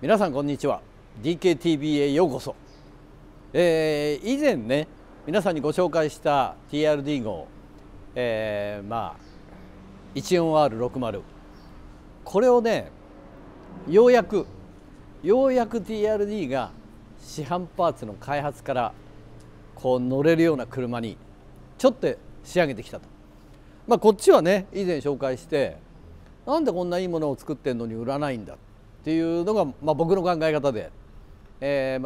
皆さんこんにちは。 DKTV へようこそ。以前ね皆さんにご紹介した TRD 号、14R60、これをねようやく TRD が市販パーツの開発からこう乗れるような車にちょっと仕上げてきたと。こっちはね以前紹介して、なんでこんないいものを作ってんのに売らないんだっていうのが、僕の考え方で、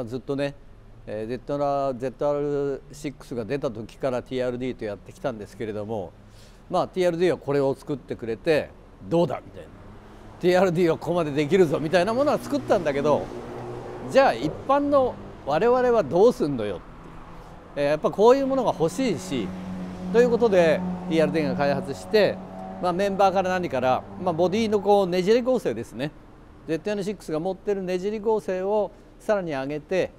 ずっとね、ZR6 が出た時から TRD とやってきたんですけれども、TRD はこれを作ってくれてどうだみたいな、 TRD はここまでできるぞみたいなものは作ったんだけど、じゃあ一般の我々はどうすんのよって、やっぱこういうものが欲しいしということで TRD が開発して、メンバーから何から、ボディのこうねじれ構成ですね、ZN6 が持ってるねじり構成をさらに上げて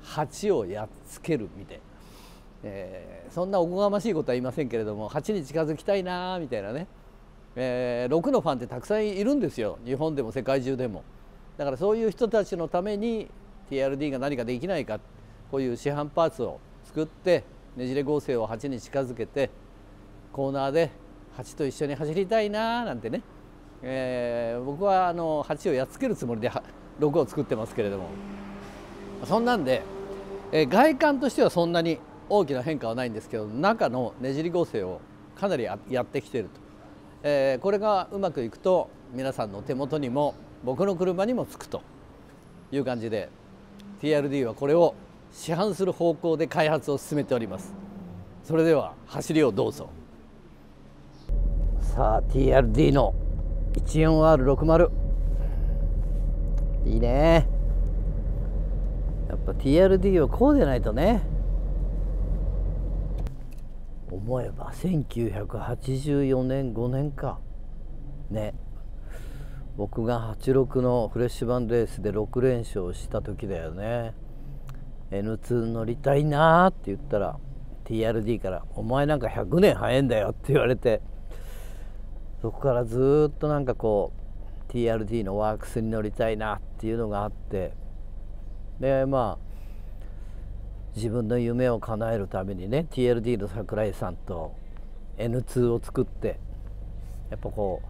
8をやっつけるみたいな、そんなおこがましいことは言いませんけれども、8に近づきたいなみたいなね、6のファンってたくさんいるんですよ、日本でも世界中でも。だからそういう人たちのために TRD が何かできないか、こういう市販パーツを作ってねじれ合成を8に近づけてコーナーで8と一緒に走りたいななんてね、僕は8をやっつけるつもりで6を作ってますけれども、そんなんで、外観としてはそんなに大きな変化はないんですけど、中のねじり合成をかなりやってきていると、これがうまくいくと皆さんの手元にも僕の車にもつくという感じで、 TRD はこれを市販する方向で開発を進めております。それでは走りをどうぞ。さあ TRD の 14R60 いいね。やっぱ TRD はこうでないとね。思えば1984年5年かね、僕が86のフレッシュバンレースで6連勝した時だよね。 N2 乗りたいなって言ったら TRD から「お前なんか100年早いんだよ」って言われて、そこからずっとなんかこう TRD のワークスに乗りたいなっていうのがあって、で自分の夢を叶えるためにね TRD の櫻井さんと N2 を作って、やっぱこう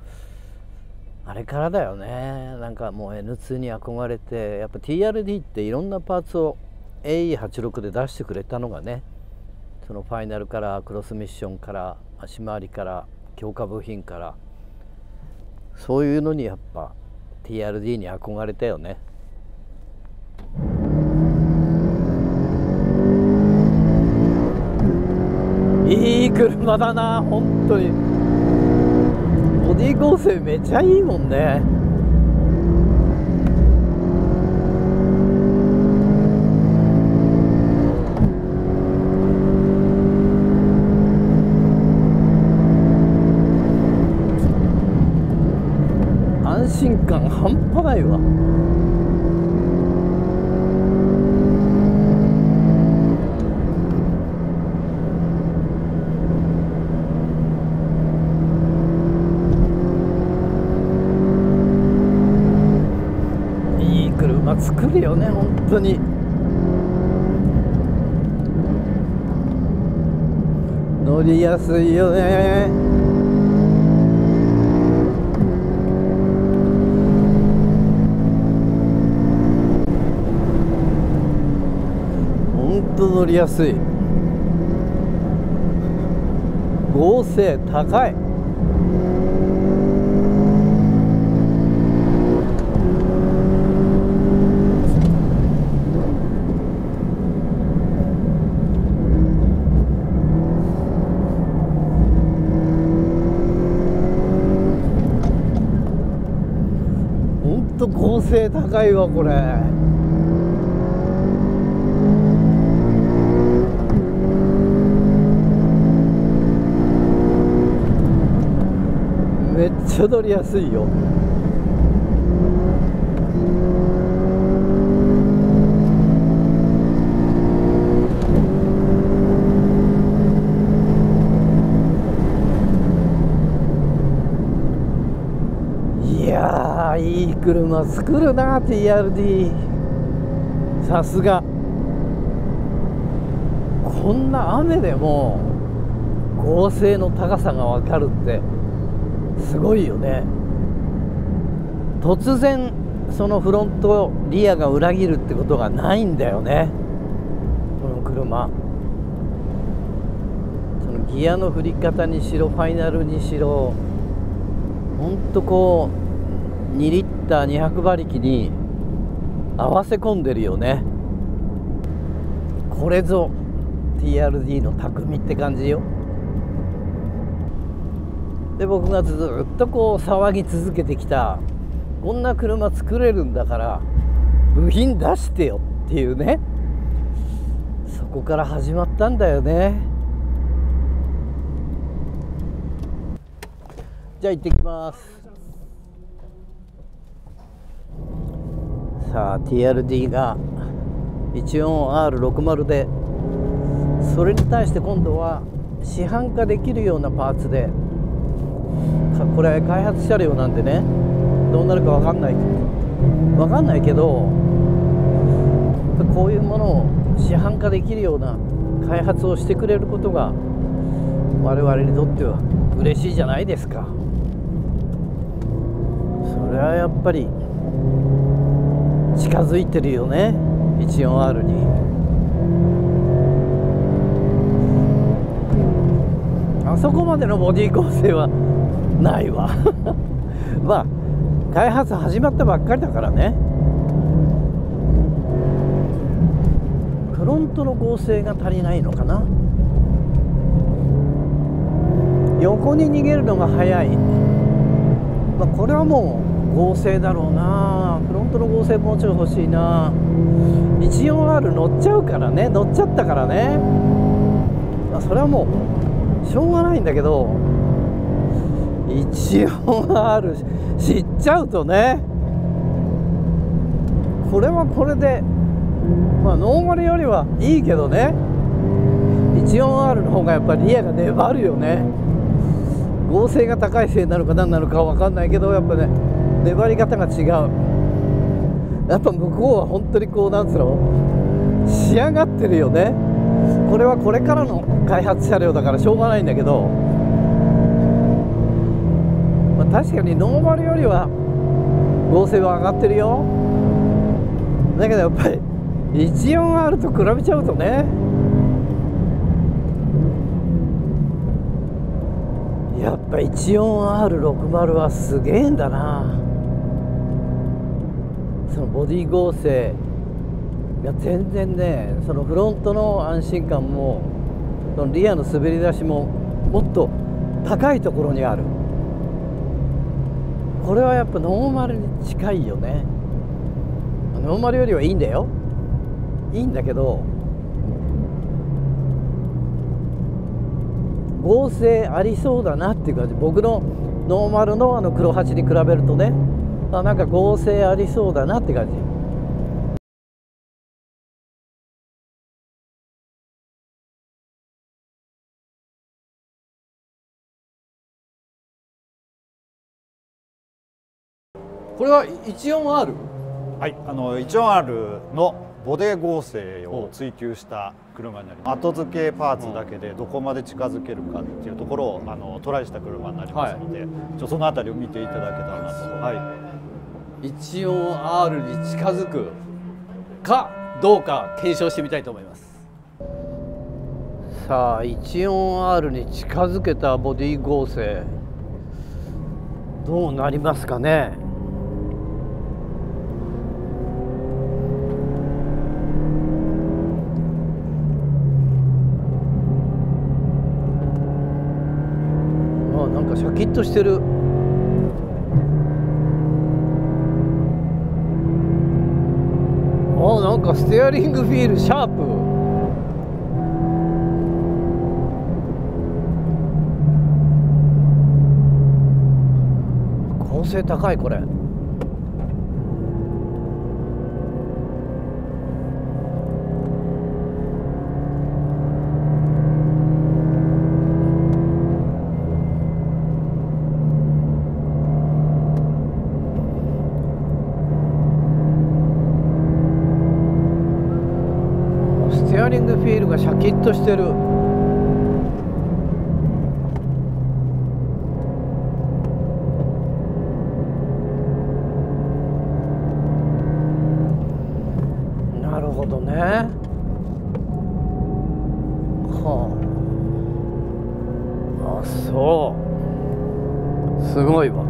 あれからだよね、なんかもう N2 に憧れて、やっぱ TRD っていろんなパーツを AE86 で出してくれたのがね、そのファイナルからクロスミッションから足回りから強化部品から、そういうのにやっぱ TRD に憧れたよね。いい車だな本当に。ボディ構成めっちゃいいもんね。安心感半端ないわ。いい車作るよね本当に。乗りやすいよね。乗りやすい。合成高い。ほんと合成高いわこれ。めっちゃ乗りやすいよ。いいい車作るな TRD。 さすが。こんな雨でも剛性の高さが分かるってすごいよね。突然そのフロントリアが裏切るってことがないんだよね、この車。そのギアの振り方にしろファイナルにしろ、ほんとこう2リッター200馬力に合わせ込んでるよね。これぞ TRD の匠って感じよ。で僕がずっとこう騒ぎ続けてきた、こんな車作れるんだから部品出してよっていうね、そこから始まったんだよね。じゃあ行ってきます。さあ TRD が 14R60 で、それに対して今度は市販化できるようなパーツで、これ開発車両なんでね、どうなるか分かんないけど、こういうものを市販化できるような開発をしてくれることが我々にとっては嬉しいじゃないですか。それはやっぱり近づいてるよね、 14R に。あそこまでのボディ構成はないわまあ開発始まったばっかりだからね。フロントの剛性が足りないのかな。横に逃げるのが速い、まあ、これはもう剛性だろうな。フロントの剛性もうちょい欲しいな。 14R 乗っちゃうからね、乗っちゃったからね、まあ、それはもうしょうがないんだけど、14R 知っちゃうとね、これはこれでまあノーマルよりはいいけどね、 14R の方がやっぱりリアが粘るよね。剛性が高いせいなのか何なのか分かんないけど、やっぱね粘り方が違う。やっぱ向こうは本当にこうなんつうの、仕上がってるよね。これはこれからの開発車両だからしょうがないんだけど、まあ、確かにノーマルよりは剛性は上がってるよ。だけどやっぱり 14R と比べちゃうとね、やっぱ 14R60 はすげえんだな。そのボディ剛性が全然ね、そのフロントの安心感もそのリアの滑り出しももっと高いところにある。これはやっぱノーマルに近いよね。ノーマルよりはいいんだよ、いいんだけど、剛性ありそうだなっていう感じ。僕のノーマルの黒8に比べるとね、なんか剛性ありそうだなって感じ。これは 14R？ はい、14R のボディ剛性を追求した車になります。後付けパーツだけでどこまで近づけるかっていうところをトライした車になりますので、そのあたりを見ていただけたらなと。はい、14R に近づくかどうか検証してみたいと思います。さあ 14R に近づけたボディ剛性どうなりますかね。なんかシャキッとしてる。なんかステアリングフィールシャープ。構成高いこれ。グフィールがシャキッとしてる。なるほどね。はあ、あ、そうすごいわ。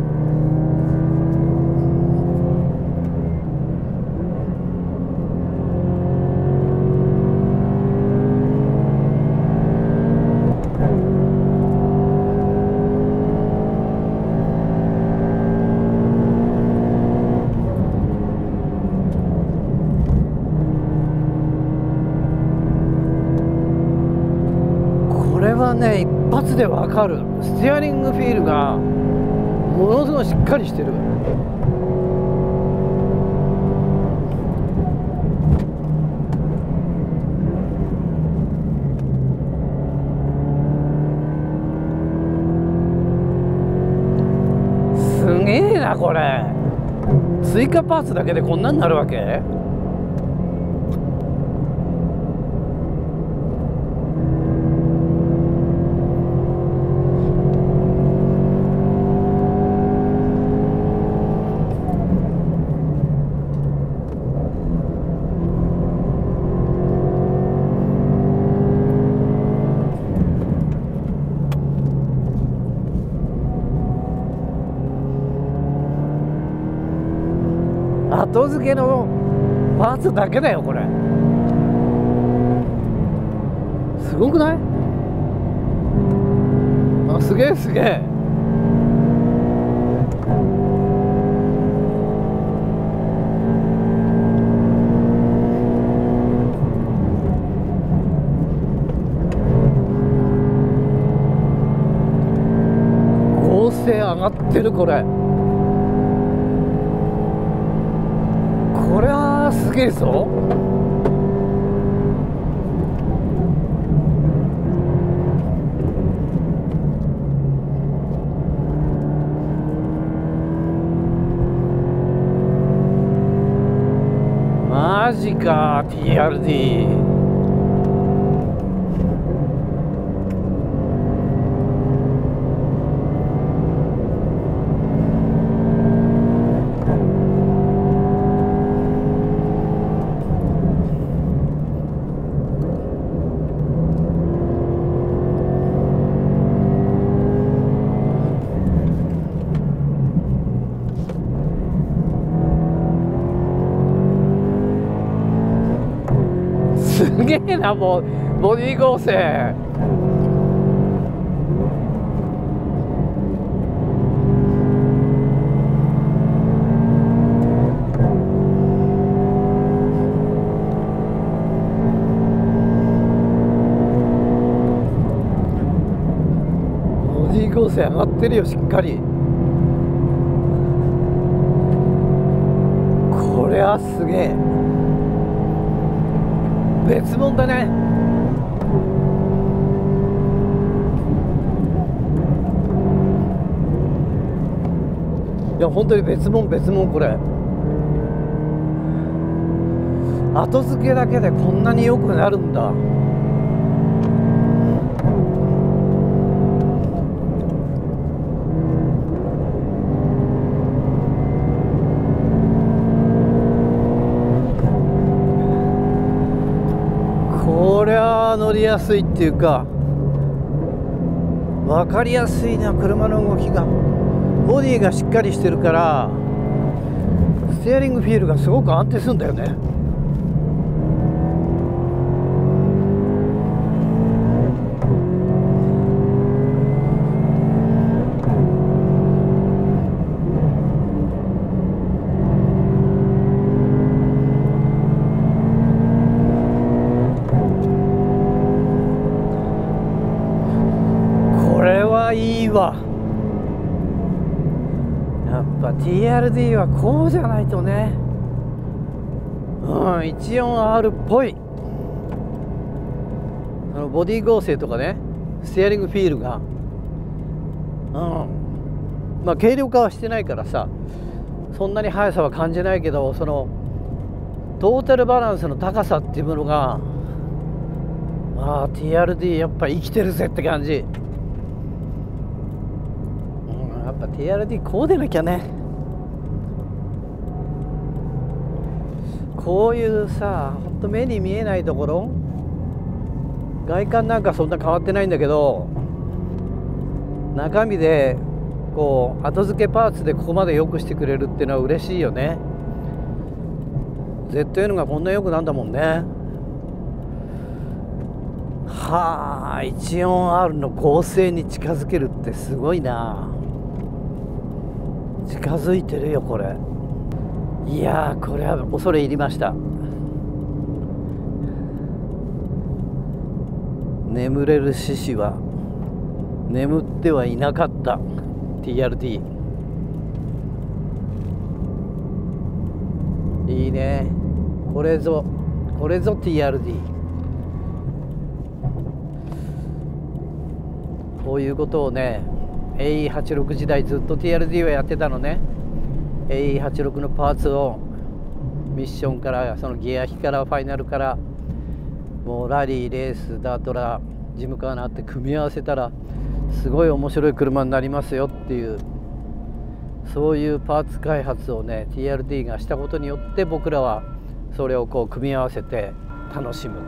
これはね、一発でわかる。ステアリングフィールがものすごいしっかりしてる。すげえなこれ。追加パーツだけでこんなになるわけ？後付けのパーツだけだよこれ。すごくない？あ、すげえすげえ。合成上がってるこれ。これはすげえぞ。マジか TRD。すげえな、もうボディ合成。ボディ合成上がってるよしっかり。これはすげえ。別物だね。いや本当に別物別物。これ後付けだけでこんなに良くなるんだ。これは乗りやすいっていうか分かりやすいな。車の動きがボディがしっかりしてるからステアリングフィールがすごく安定するんだよね。いいわ。やっぱ TRD はこうじゃないとね。14R っぽい。ボディ合成とかね、ステアリングフィールがまあ軽量化はしてないからさそんなに速さは感じないけど、そのトータルバランスの高さっていうものがまあ TRD やっぱ生きてるぜって感じ。やっぱ TRD こうでなきゃね。こういうさ、ほんと目に見えないところ、外観なんかそんな変わってないんだけど、中身でこう後付けパーツでここまで良くしてくれるっていうのは嬉しいよね。 ZN がこんな良くなんだもんね。はあ、14R の合成に近づけるってすごいな。近づいてるよこれ。いやー、これは恐れ入りました。眠れる獅子は眠ってはいなかった。 TRD いいね。これぞ TRD。 こういうことをね、 AE86 時代ずっと TRD はやってたのね。 AE86 のパーツをミッションから、そのギア比からファイナルから、もうラリー、レース、ダートラ、ジムカーナーって組み合わせたらすごい面白い車になりますよっていう、そういうパーツ開発をね TRD がしたことによって、僕らはそれをこう組み合わせて楽しむ。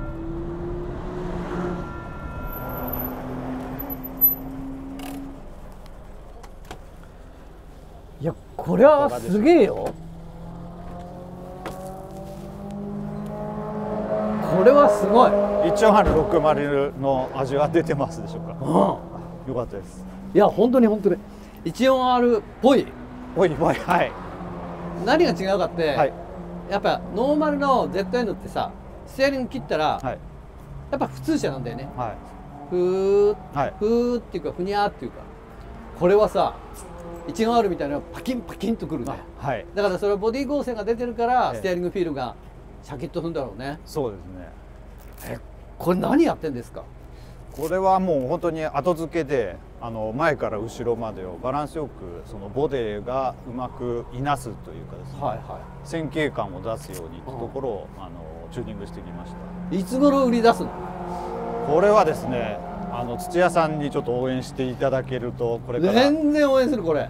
いや、これはすげえよ。これはすごい。1460の味は出てますでしょうか。よかったです。いや本当に 14R っぽい。おいおい、はい。何が違うかって、はい、やっぱノーマルの ZN ってさ、ステアリング切ったら、はい、やっぱ普通車なんだよね。はい、ふー、はい、ふーっていうかふにゃーっていうか、これはさ 14R みたいなパキンパキンとくるね。はい、だからそれはボディ合成が出てるから、ええ、ステアリングフィールがシャキッと踏んだろうね。そうですね。これ何やってんですか？これはもう本当に後付けで、前から後ろまでをバランスよく、そのボディがうまくいなすというかですね、はいは線形感を出すようにというところをチューニングしてきました。い。いつ頃売り出すの？これはですね、土屋さんにちょっと応援していただけると、これから全然応援する。これ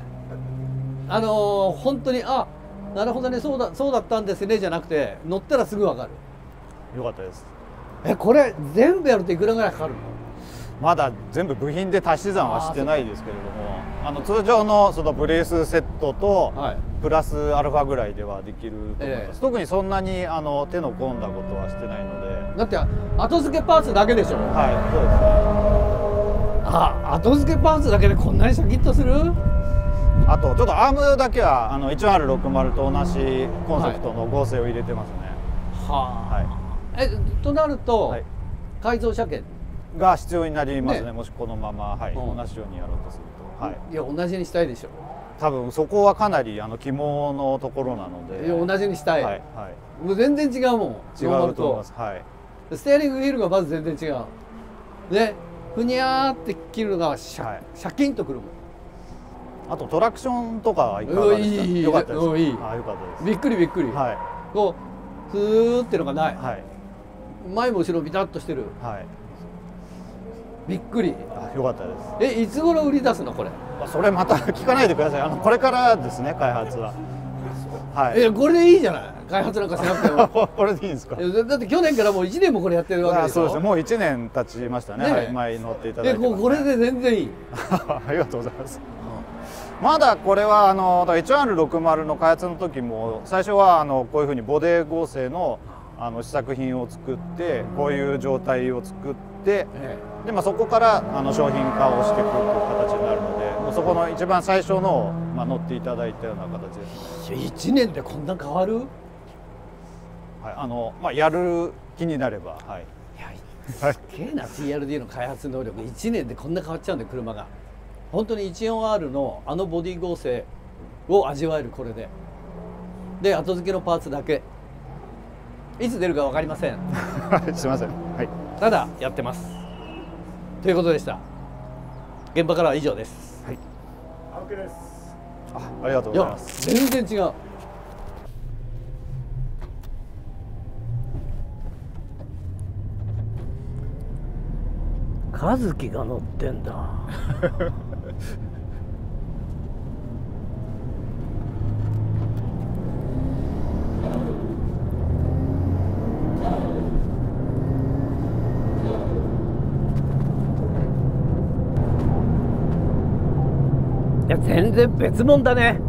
本当に、あ、なるほどね、そうだったんですねじゃなくて、乗ったらすぐ分かる。よかったです。これ全部やるといくらぐらいかかるの？まだ全部部品で足し算はしてないですけれども、通常のそのブレースセットとプラスアルファぐらいではできると思います。特にそんなに手の込んだことはしてないので。だって後付けパーツだけでしょ？はい、そうですね。あ、後付けパーツだけでこんなにシャキッとする？あとちょっとアームだけは1460と同じコンセプトの合成を入れてますね。はあ、はい、となると、はい、改造車検が必要になりますね。もしこのまま、はい、同じようにやろうとすると、はい、いや同じにしたいでしょ。多分そこはかなり肝のところなので。いや同じにしたい。はい、はい、もう全然違うもん。違うと思います。はい。ステアリングフィールがまず全然違う。で、ふにゃーって切るのがシャキンとくるもん。あとトラクションとかはいかがですか？よかったです。いい。あ、よかったです。びっくりびっくり。はい。こうスーってのがない。はい。前も後ろビタッとしてる。はい。びっくり。あ、よかったです。いつ頃売り出すのこれ？それまた聞かないでください。これからですね、開発は。はい。これでいいじゃない。開発なんかしなくても。これでいいんですか？だって去年からもう1年もこれやってるわけでしょ。そうですね。もう1年経ちましたね。はい、前乗っていただいて。これで全然いい。ありがとうございます。まだこれは1460の開発の時も最初はこういうふうにボディ合成の試作品を作って、こういう状態を作って、でそこから商品化をしていくという形になるので、もうそこの一番最初の乗っていただいたような形ですね。1年でこんな変わる？はい、やる気になれば、はい。いや、すげえな、TRD の開発能力1年でこんな変わっちゃうんだよ、車が。本当に 14R のボディ合成を味わえる。これで後付けのパーツだけ、いつ出るか分かりません。すいません、はい、ただやってますということでした。現場からは以上です。はい、OK です。ありがとうございます。全然違う。和樹が乗ってんだ。いや全然別物だね。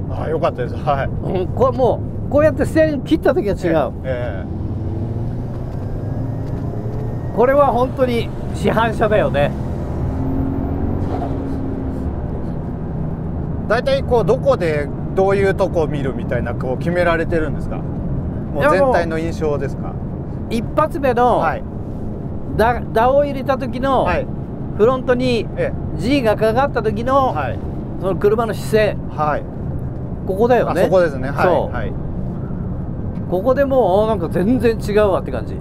ああよかったです。はい。うん、これもうこうやってステアリング切った時は違う。これは本当に市販車だよね。だいたいこうどこでどういうとこを見るみたいなこう決められてるんですか。もう全体の印象ですか。一発目の、はい、ダを入れた時の、はい、フロントに G がかかった時の、はい、その車の姿勢、はい、ここだよね。そこですね。はい、そう、はい、ここでもうなんか全然違うわって感じ。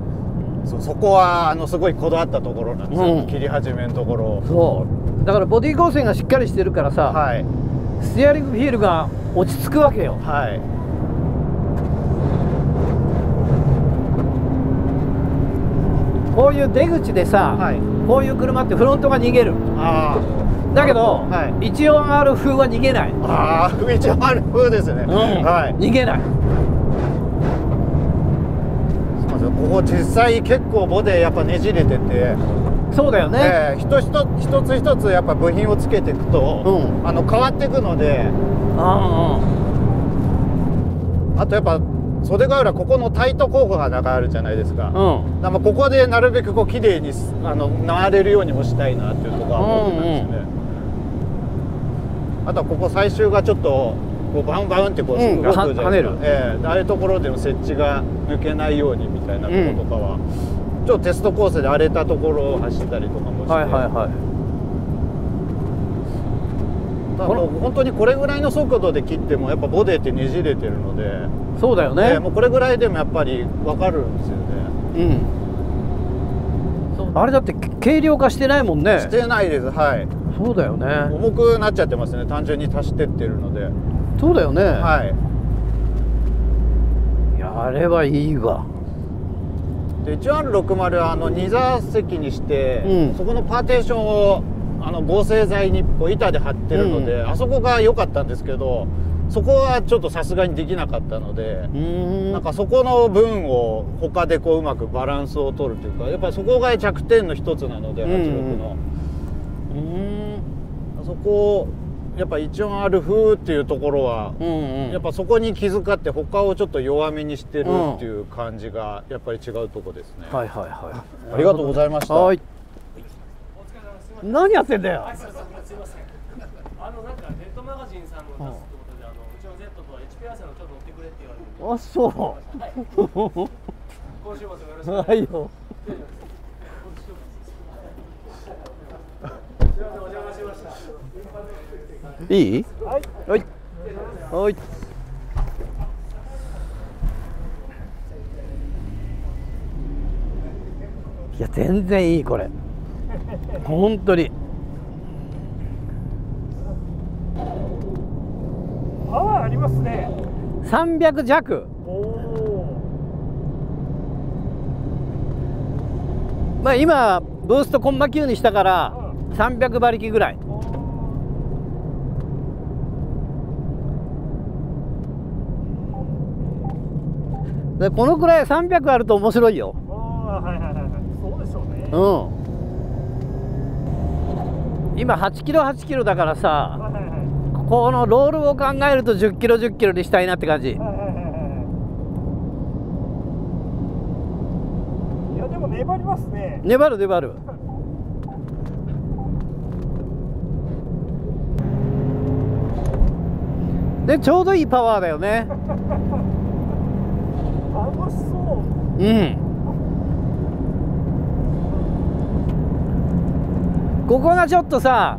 そこはすごいこだわったところなんですよ、切り始めのところ。そうだからボディ構成がしっかりしてるからさ、はい、ステアリングフィールが落ち着くわけよ。はい、こういう出口でさ、はい、こういう車ってフロントが逃げる。あだけど、はい、1.4R 風は逃げない。ああ 1.4R 風ですね、はい、逃げない。ここ実際結構ボディやっぱねじれてて。そうだよね、一つ一つやっぱ部品をつけていくと、変わっていくので、あとやっぱ袖ヶ浦ここのタイトコークがなんかあるじゃないですか、だからここでなるべくこう綺麗に回れるようにもしたいなっていうところは思ってたんですね。あとはここ最終がちょっとこうバウンバウンってこうすぐ動くじゃないですか、ああいうところでの接地が抜けないようにみたいなところとかは、ちょっとテストコースで荒れたところを走ったりとかもして、もう本当にこれぐらいの速度で切ってもやっぱボディってねじれてるので。そうだよね、もうこれぐらいでもやっぱり分かるんですよね。あれだって軽量化してないもんね。してないです。はい、そうだよね。重くなっちゃってますね、単純に足してってるので。そうだよね。はい、いやあれはいいわ。で 1R60 は2座席にして、そこのパーテーションを合成材にこう板で張ってるので、あそこが良かったんですけど、そこはちょっとさすがにできなかったので、なんかそこの分を他でこううまくバランスを取るというか、やっぱりそこが弱点の一つなので、86の。そこをやっぱ 1.4R 風っていうところは、やっぱそこに気遣って他をちょっと弱めにしてるっていう感じがやっぱり違うとこですね。はいはいはい。ありがとうございました。はい。何やってんだよ。すいません。なんかネットマガジンさんの出すってことで、うちの Z と HP アーセのちょっと乗ってくれって言われて。あ、そう。今週末もよろしくお願いします。はいよ。お邪魔しました。いい？はい。はい。はい。いや全然いいこれ。本当に。パワーありますね。300弱。まあ今ブーストコンマ9にしたから300馬力ぐらい。でこのくらい300あると面白いよ。はいはいはい。そうでしょうね。今8キロ8キロだからさ、このロールを考えると10キロ10キロにしたいなって感じ。いやでも粘りますね。粘る粘る。でちょうどいいパワーだよね。楽しそう。ここがちょっとさ、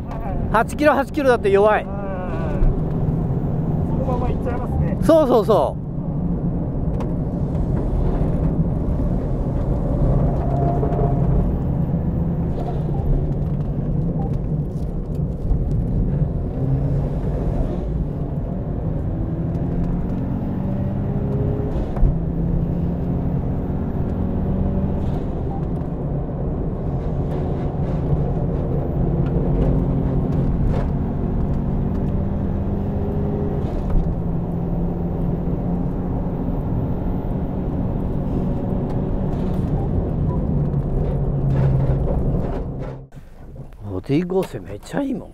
8キロ8キロだって弱い。そのままいっちゃいますね。そうそうそう。T 合成めっちゃいいもん。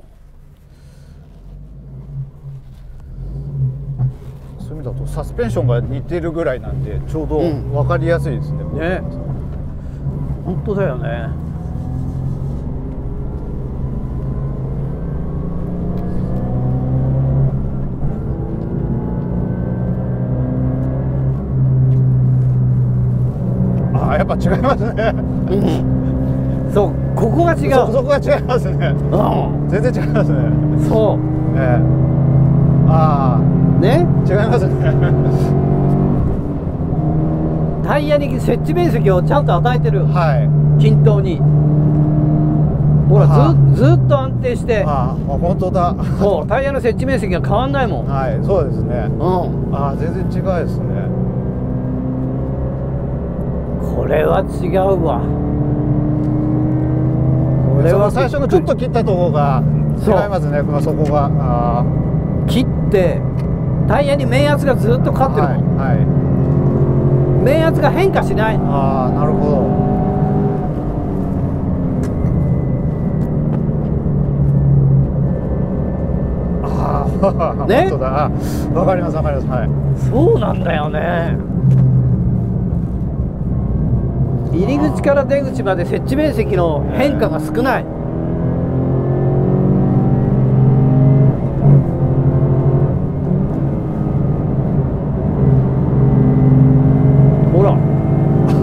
そういう意味だとサスペンションが似てるぐらいなんでちょうど分かりやすいですね。ね、本当だよね。あ、やっぱ違いますね。そう、ここが違う。そこが違いますね。全然違いますね。そう。ああ、ね。違いますね。タイヤに接地面積をちゃんと与えてる。はい。均等に。ほら、ずっと安定して。あ、本当だ。そう、タイヤの接地面積が変わんないもん。はい、そうですね。あ、全然違うですね。これは違うわ。これは最初のちょっと切ったところが違いますね。そこが切ってタイヤに面圧がずっとかかってるもん。はい。面圧が変化しない。ああ、なるほど。ああ、ね。本当だ。わかります、わかります。はい。そうなんだよね。入り口から出口まで接地面積の変化が少ない。ほら。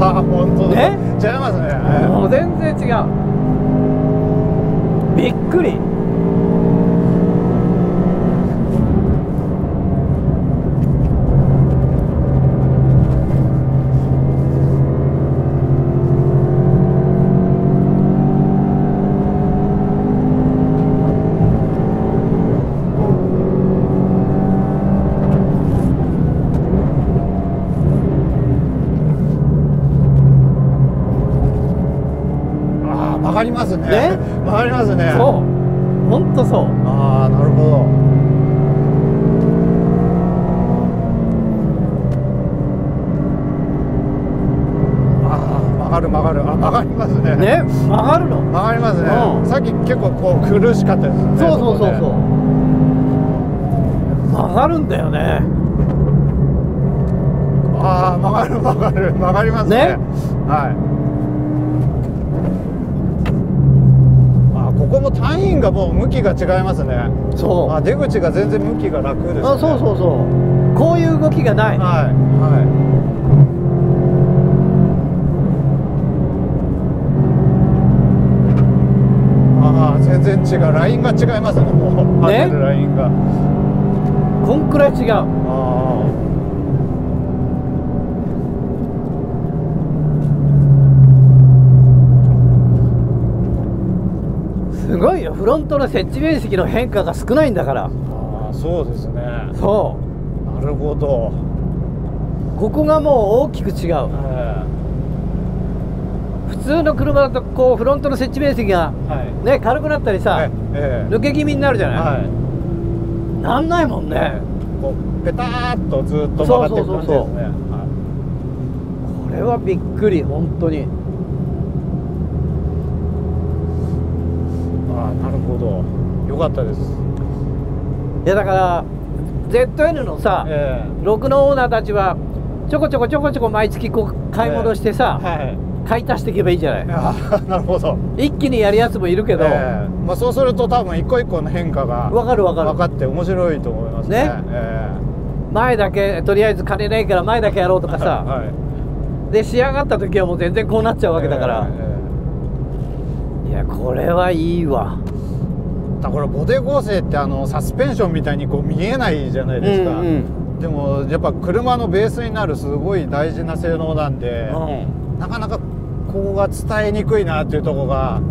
あ、本当だ。ね。違いますね。もう全然違う。びっくり。曲がりますね。ね。曲がりますね。そう。本当そう。ああ、なるほど。曲がる曲がる。あ、曲がりますね。ね、曲がるの。曲がりますね。さっき結構こう苦しかったですね。そうそうそうそう。曲がるんだよね。ああ、曲がる曲がる曲がりますね。はい。ここも単位がもう向きが違いますね。そう。あ、出口が全然向きが楽ですね。あ、そうそうそう。こういう動きがない。はいはい。ああ、全然違う。ラインが違いますね。もうね。ラインが。こんくらい違う。ああ。すごいよ。フロントの接地面積の変化が少ないんだから。ああ、そうですね。そう。なるほど。ここがもう大きく違う。普通の車だとこうフロントの接地面積がね、軽くなったりさ、抜け気味になるじゃない。はい。なんないもんね。こうペターっとずっと曲がってる感じですね。これはびっくり、本当に。ああ、なるほど。よかったです。いやだから ZN のさ、6のオーナーたちはちょこちょこ毎月こう買い戻してさ、買い足していけばいいじゃない。ああ、なるほど。一気にやるやつもいるけど、まあそうすると多分一個一個の変化が分かる分かって面白いと思いますね。前だけとりあえず金ないから前だけやろうとかさ、で仕上がった時はもう全然こうなっちゃうわけだから、いやこれはいいわ。だからボディ合成ってサスペンションみたいにこう見えないじゃないですか。でもやっぱ車のベースになるすごい大事な性能なんで、なかなかここが伝えにくいなっていうところが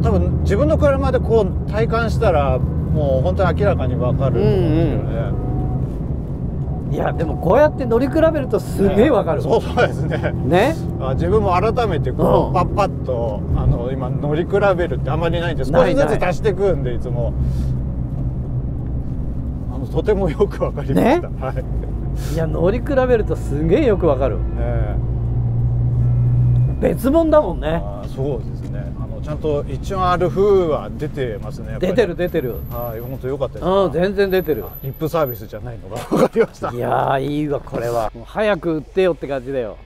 多分自分の車でこう体感したらもう本当に明らかに分かると思うんですけどね。いやでもこうやって乗り比べるとすげえ分かる。そうですね。ね。自分も改めてこうパッパッと今乗り比べるってあんまりないんで、少しずつ足していくんでいつもとてもよく分かりました。はい。いや乗り比べるとすげえよく分かる。別物だもんね。そうですね。ちゃんと1R風は出てますね。やっぱり出てる出てる。はい、本当良かったです。うん、全然出てる。リップサービスじゃないのが分かりました。いやーいいわこれは。もう早く売ってよって感じだよ。